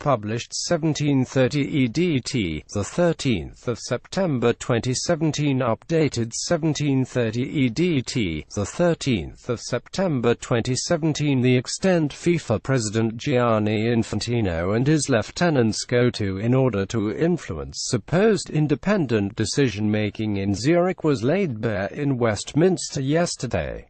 published 1730 EDT, the 13th of September 2017, updated 1730 EDT, the 13th of September 2017. The extent FIFA President Gianni Infantino and his lieutenants go to in order to influence supposed independent decision-making in Zurich was laid bare in Westminster yesterday.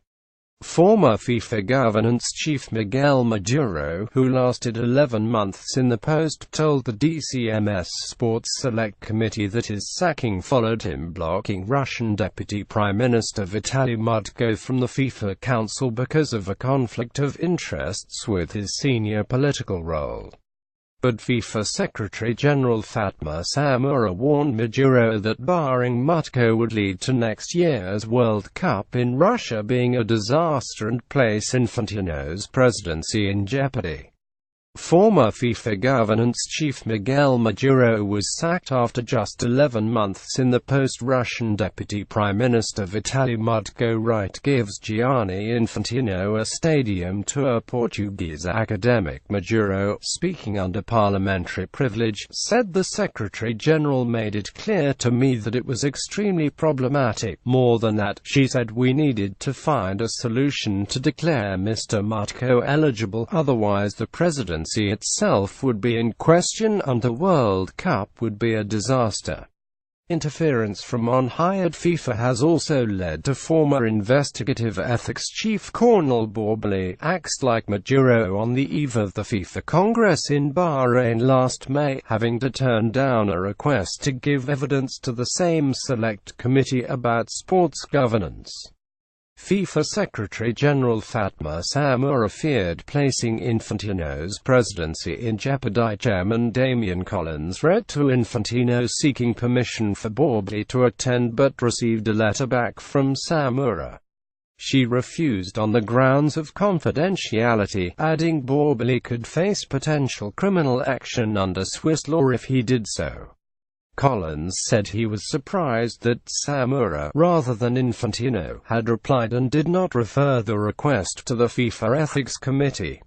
Former FIFA governance chief Miguel Maduro, who lasted 11 months in the post, told the DCMS Sports Select Committee that his sacking followed him blocking Russian Deputy Prime Minister Vitaly Mutko from the FIFA Council because of a conflict of interests with his senior political role. But FIFA Secretary-General Fatma Samoura warned Maduro that barring Mutko would lead to next year's World Cup in Russia being a disaster and place Infantino's presidency in jeopardy. Former FIFA governance chief Miguel Maduro was sacked after just 11 months in the post. Russian Deputy Prime Minister Vitaly Mutko right gives Gianni Infantino a stadium tourPortuguese academic. Maduro, speaking under parliamentary privilege, said the Secretary-General made it clear to me that it was extremely problematic. More than that, she said we needed to find a solution to declare Mr. Mutko eligible, otherwise the presidency itself would be in question and the World Cup would be a disaster. Interference from on high at FIFA has also led to former investigative ethics chief Cornel Borbeli axed like Maduro on the eve of the FIFA Congress in Bahrain last May, having to turn down a request to give evidence to the same select committee about sports governance. FIFA Secretary-General Fatma Samoura feared placing Infantino's presidency in jeopardy. Chairman Damian Collins read to Infantino seeking permission for Borbeli to attend but received a letter back from Samoura. She refused on the grounds of confidentiality, adding Borbeli could face potential criminal action under Swiss law if he did so. Collins said he was surprised that Samoura, rather than Infantino, had replied and did not refer the request to the FIFA Ethics Committee.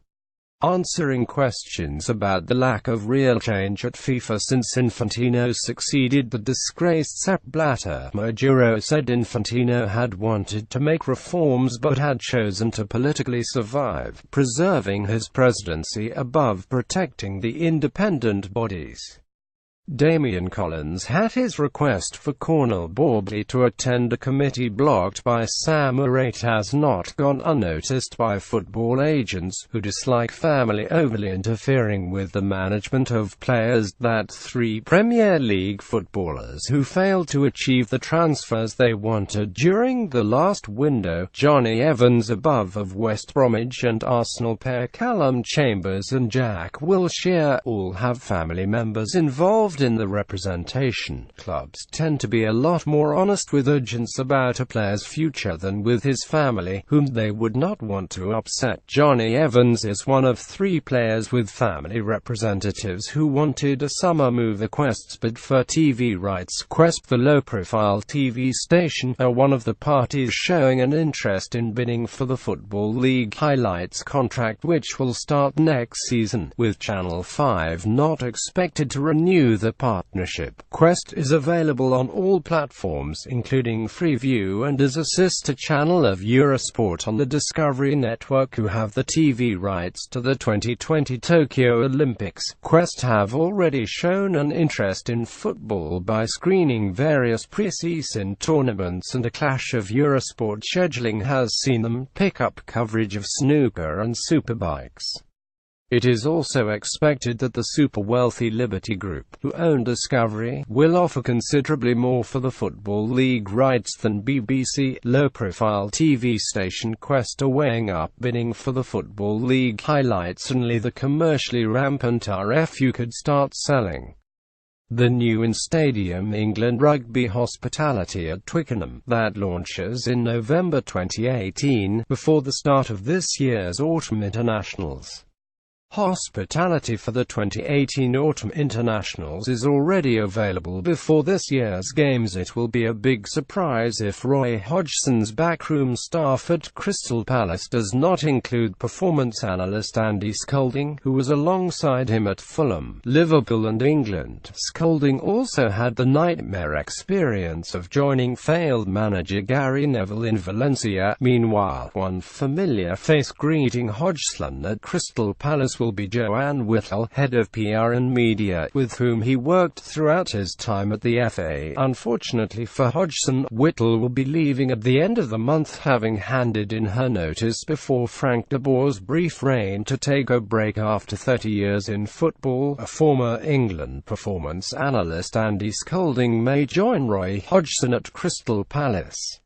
Answering questions about the lack of real change at FIFA since Infantino succeeded the disgraced Sepp Blatter, Maduro said Infantino had wanted to make reforms but had chosen to politically survive, preserving his presidency above protecting the independent bodies. Damian Collins had his request for Cornel Borbeli to attend a committee blocked by Samoura. It has not gone unnoticed by football agents, who dislike family overly interfering with the management of players, that 3 Premier League footballers who failed to achieve the transfers they wanted during the last window, Johnny Evans above of West Bromwich and Arsenal pair Callum Chambers and Jack Wilshere, all have family members involved in the representation. Clubs tend to be a lot more honest with agents about a player's future than with his family, whom they would not want to upset. Johnny Evans is one of 3 players with family representatives who wanted a summer move. The Quest's bid for TV rights. Quest, the low-profile TV station, are one of the parties showing an interest in bidding for the Football League highlights contract, which will start next season, with Channel 5 not expected to renew the partnership. Quest is available on all platforms, including Freeview, and is a sister channel of Eurosport on the Discovery Network, who have the TV rights to the 2020 Tokyo Olympics. Quest have already shown an interest in football by screening various pre-season tournaments, and a clash of Eurosport scheduling has seen them pick up coverage of snooker and superbikes. It is also expected that the super-wealthy Liberty Group, who own Discovery, will offer considerably more for the Football League rights than BBC. Low-profile TV station Quest are weighing up bidding for the Football League highlights. Only the commercially rampant RFU could start selling. The new in-stadium England rugby hospitality at Twickenham, that launches in November 2018, before the start of this year's autumn internationals. Hospitality for the 2018 Autumn Internationals is already available before this year's games. It will be a big surprise if Roy Hodgson's backroom staff at Crystal Palace does not include performance analyst Andy Scolding, who was alongside him at Fulham, Liverpool and England. Scolding also had the nightmare experience of joining failed manager Gary Neville in Valencia. Meanwhile, one familiar face greeting Hodgson at Crystal Palace will be Joanne Whittle, head of PR and media, with whom he worked throughout his time at the FA. Unfortunately for Hodgson, Whittle will be leaving at the end of the month, having handed in her notice before Frank de Boer's brief reign to take a break after 30 years in football. A former England performance analyst Andy Scolding may join Roy Hodgson at Crystal Palace.